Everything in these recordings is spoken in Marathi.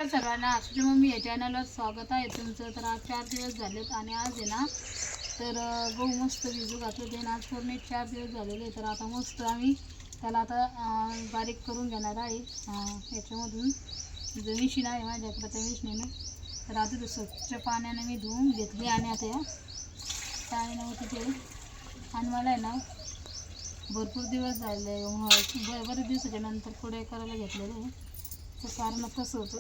सर्वांना आशुची मम्मी या चॅनलवर स्वागत आहे तुमचं. तर आज 4 दिवस झालेत आणि आज आहे ना तर गहू मस्त भिजू घातले ते आज पूर्ण 4 दिवस झालेले. तर आता मस्त आम्ही त्याला आता बारीक करून घेणार आहे. याच्यामधून जो मिशीन आहे माझ्याकडे त्या मिशनीनं तर आता ते स्वच्छ पाण्याने मी धुवून घेतली आणि आता या काय नव्हतं ते. आणि मला आहे ना भरपूर दिवस झाले बरेच दिवसाच्या नंतर पुढे करायला घेतलेलं आहे. तर कारण कसं होतं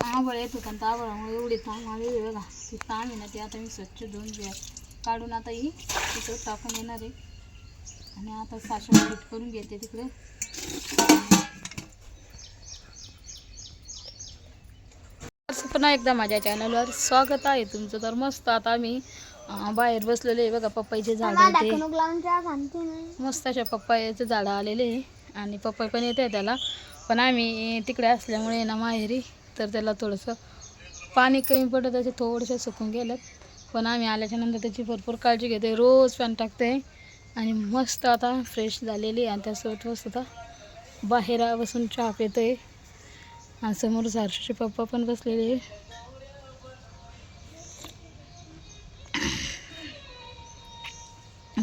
आंबळ येत होतं आणि आंबळामुळे एवढी ताम आली बघा. ती ताम आहे ना ती आता मी स्वच्छ धुवून काढून आता ही तिथं टाकून येणार आहे. आणि आता साशा फिट करून घेते तिकडे. पुन्हा एकदा माझ्या चॅनलवर स्वागत आहे तुमचं. तर मस्त आता आम्ही बाहेर बसलेले आहे बघा. पपईचे झाड मस्त अशा पपईचे झाडं आलेले आहे आणि पपई पण येते त्याला. पण आम्ही तिकडे असल्यामुळे ना माहेरी तर त्याला थोडंसं पाणी कमी पडतं त्याचे थोडेसे सुकून गेलं. पण आम्ही आल्याच्यानंतर त्याची भरपूर काळजी घेते. रोज पाणी टाकते आणि मस्त आता फ्रेश झालेली आणि त्यासोबत मस्त आता बाहेर बसून चहा पिते. आणि समोर सारशीचे पप्पा पण बसलेले आहे.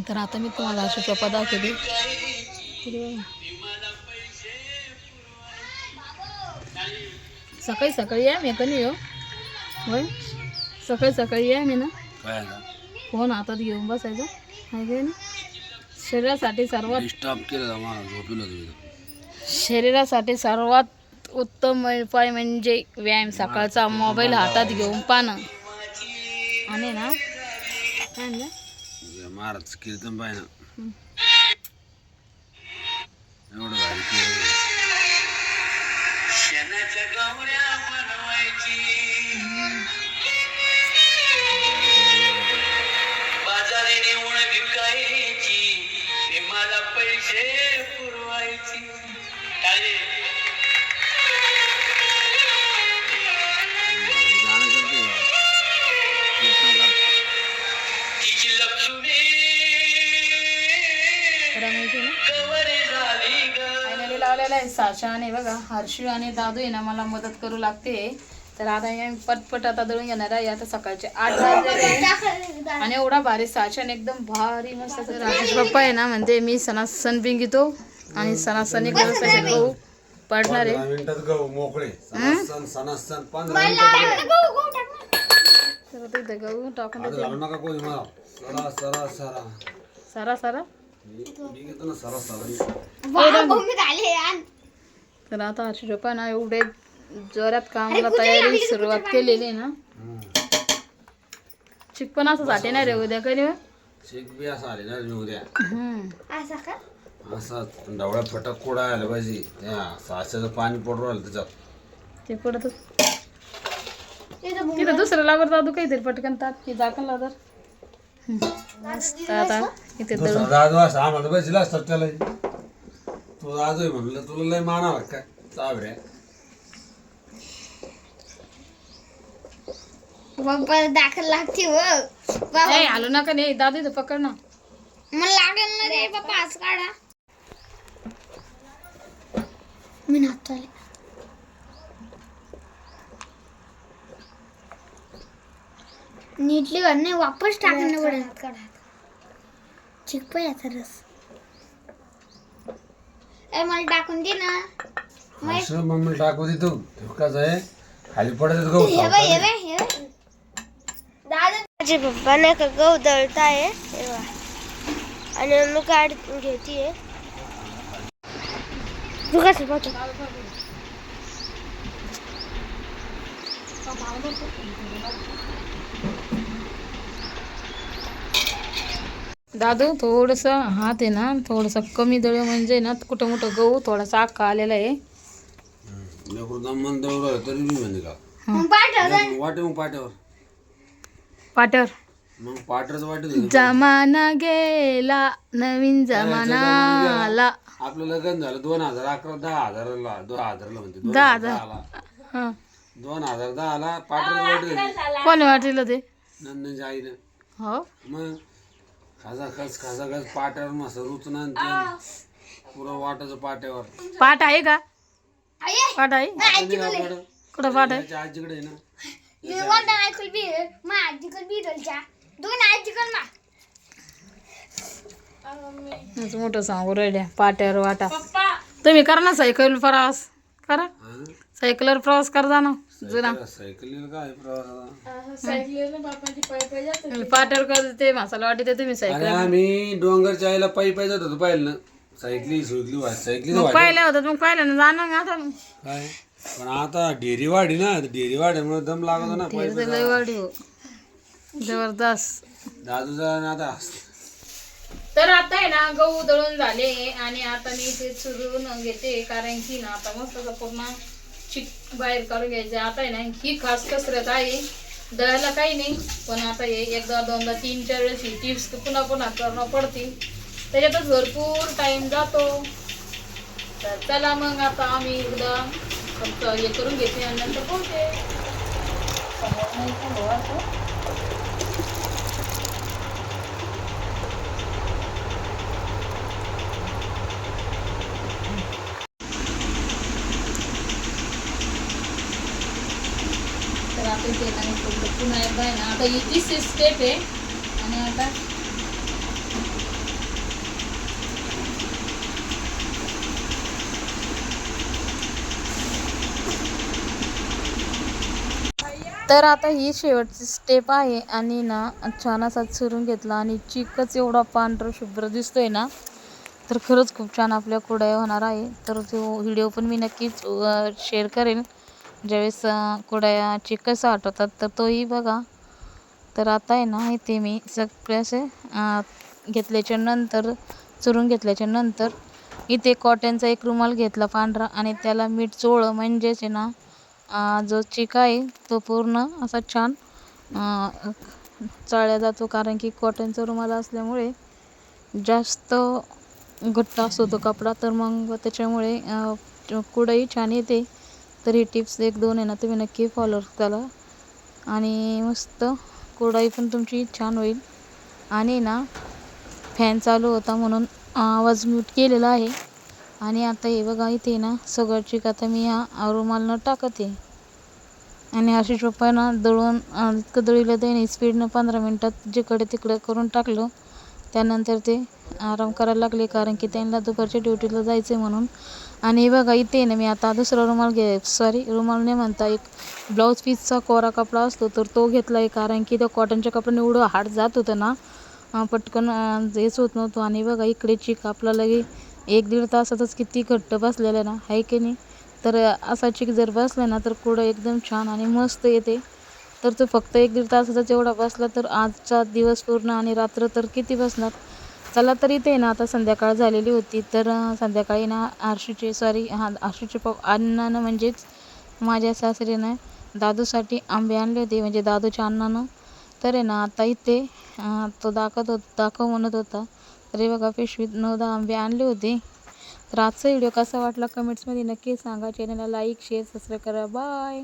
तर आता मी तुम्हाला असे पप्पा दाखवते. सकाळी सकाळी या मी कधी येऊ होय. सकाळी सकाळी या मी ना फोन हातात घेऊन बसायचं आहे ना. शरीरासाठी शरीरासाठी सर्वात उत्तम उपाय म्हणजे व्यायाम. सकाळचा मोबाईल हातात घेऊन पाहणं आणि ना काय म्हणलं महाराज कीर्तन पाहिजे एवढं बाजारी नेऊन विकायची मला पैसे पुरवायची तिची लक्ष्मी लावलेला आहे. साशा आणि बघा हर्षू आणि दादू आहे ना मला मदत करू लागते. तर आता पटपट आता दळून घेणार आहे. आता सकाळचे 8 वाजले आणि एवढा भारी साशाने एकदम भारी मस्त. राजेश पप्पा आहे ना म्हणजे मी सणासण बिंगितो आणि सणासण गहू पडणार आहे. गहू टाकून सारा सारा. तर आता हर्षू पप्पा ना एवढे जोरात कामाला तयारी सुरुवात केलेली आहे ना. चिक पण असं साठी नाही रे उद्या कधी चिक बी असं आले ना उद्या असा डवळा फटक कोडा आला पाहिजे. त्या साच्याचं पाणी पडून राहिलं त्याच्यात ते पडत तिथं दुसरं लावर दादू काहीतरी पटकन ताप दाखल लावतात. आता इथे राजू असं आम्हाला बसला असतात त्याला. तू राजू आहे म्हणलं तुला लय मानावा काय चाबऱ्या. दाखल लागते आलो नका नाही दादू इथं पकड ना. मला लागेल ना रे बाबा. आज काढा मी नाचतो नीटली कर नाही वापस टाकणं पडेल. चिकपयाचा रस मला टाकून दे ना. मम्मी टाकू दे तू ठोकाच आहे खाली पडत गहू. माझे पप्पा नाही का गहू दळताय आणि मम्मी काढ घेतीये. तू कसं पाहतो दादू थोडंसं हात आहे ना थोडंसं कमी दळ म्हणजे ना कुठं मोठं गहू थोडासा अख्खा आलेला आहे. तरी मी म्हणजे का वाटे मग पाट्यावर मग पाटरच वाटत जमाना गेला नवीन जमाना आला. आपलं लग्न झालं 2011 10,000ला 2000ला म्हणते 10,000 2010ला पाटरच वाटत. कोणी वाटलं ते नंदनच्या आईनं हो मग खाजा पाट्यावर मस्त रुचून आणते पुरं वाटाचं पाट्यावर. पाट आहे का? पाट आहे कुठं पाट आहे? त्याच्या आजीकडे आहे ना. मोठं सांगू राहिल्या पाट्यावर वाटा. तुम्ही करा ना सायकल प्रवास करा. हा? सायकलवर प्रवास करता ना जुना सायकलीला काय प्रवास. पाट्यावर करते मसाला वाटी ते तुम्ही अरे सायकल आम्ही डोंगरच्या आईला पायी जात होतो पाहिलं ना. सायकली सायकली मग पाहिलं होतं मग पाहिलं ना जाणं ना आता मग. काय पण आता डेरी वाढी ना. डेरी वाढीमुळे दम लागतो ना. ते तर लय वाढी हो जबरदस्त. दादूचा आता तर आता आहे ना गहू दळून झाले आणि आता मी ते चुरून घेते कारण की ना आता मस्त पूर्ण चिक बाहेर काढून घ्यायचे. आता आहे ना ही खास कसरत आहे. दळायला काही नाही पण आता हे एकदा दोनदा 3-4 वेळेस ही टिप्स पुन्हा पुन्हा करणं पडतील. त्याच्यातच भरपूर टाइम जातो. तर चला मग आता आम्ही एकदा फक्त हे करून घेते आणि नंतर बोलते. तर आता ते नाही पुन्हा एकदा आहे ना आता ही तिसरी स्टेप आहे आणि आता तर आता ही शेवटची स्टेप आहे आणि ना छान असा चुरून घेतला आणि चिकच एवढा पांढरा शुभ्र दिसतोय ना. तर खरंच खूप छान आपल्या कुरडया होणार आहे. तर तो व्हिडिओ पण मी नक्कीच शेअर करेन ज्यावेळेस कुरडया चिक कसं आठवतात तर तोही बघा. तर आता आहे ना इथे मी सगळे असे घेतल्याच्या नंतर चुरून घेतल्याच्या नंतर इथे कॉटनचा एक रुमाल घेतला पांढरा आणि त्याला मीठ चोळलं म्हणजेच आहे ना जो चिक आहे तो पूर्ण असा छान चाळला जातो कारण की कॉटनचा रुमाल असल्यामुळे जास्त घट्ट असतो तो कपडा. तर मग त्याच्यामुळे कुरडई छान येते. तर ही टिप्स 1-2 आहे ना तुम्ही नक्की फॉलो करा आणि मस्त कुरडई पण तुमची छान होईल. आणि ना फॅन चालू होता म्हणून आवाज म्यूट केलेला आहे. आणि आता हे बघा इथे ना सगळं चिक आता मी ह्या रुमालनं टाकते आणि आशिष पप्पांना दळून इतकं दळीलं त्याने स्पीडनं 15 मिनटात जिकडे तिकडं करून टाकलं. त्यानंतर ते आराम करायला लागले कारण की त्यांना दुपारच्या ड्युटीला जायचं आहे म्हणून. आणि बघा इथे ना मी आता दुसरा रुमाल रुमाल नाही म्हणता एक ब्लाऊज पीसचा कोरा कपडा असतो तर तो घेतला आहे कारण की त्या कॉटनच्या कपड्याने एवढं हार्ड जात होतं ना पटकन हेच होत नव्हतं. आणि बघा इकडे चिक आपला लगे 1-1.5 तासातच किती घट्ट बसलेलं आहे ना आहे की नाही. तर असा चिक जर बसला ना तर कुरडया एकदम छान आणि मस्त येते. तर तो फक्त 1-1.5 तासाचा एवढा बसला तर आजचा दिवस पूर्ण आणि रात्र तर किती बसणार. चला तर इथे ना आता संध्याकाळ झालेली होती. तर संध्याकाळी ना आरशीचे अण्णानं म्हणजेच माझ्या सासरीनं दादूसाठी आंबे आणले होते म्हणजे दादूच्या अण्णानं. तर आहे ना आता इथे तो दाखव म्हणत होता. तर हे बघा पिशवीत 9-10 आंबे आणले होते. तर आजचा व्हिडिओ कसा वाटला कमेंट्समध्ये नक्की सांगा. चॅनलला लाईक शेअर सबस्क्राईब करा. बाय.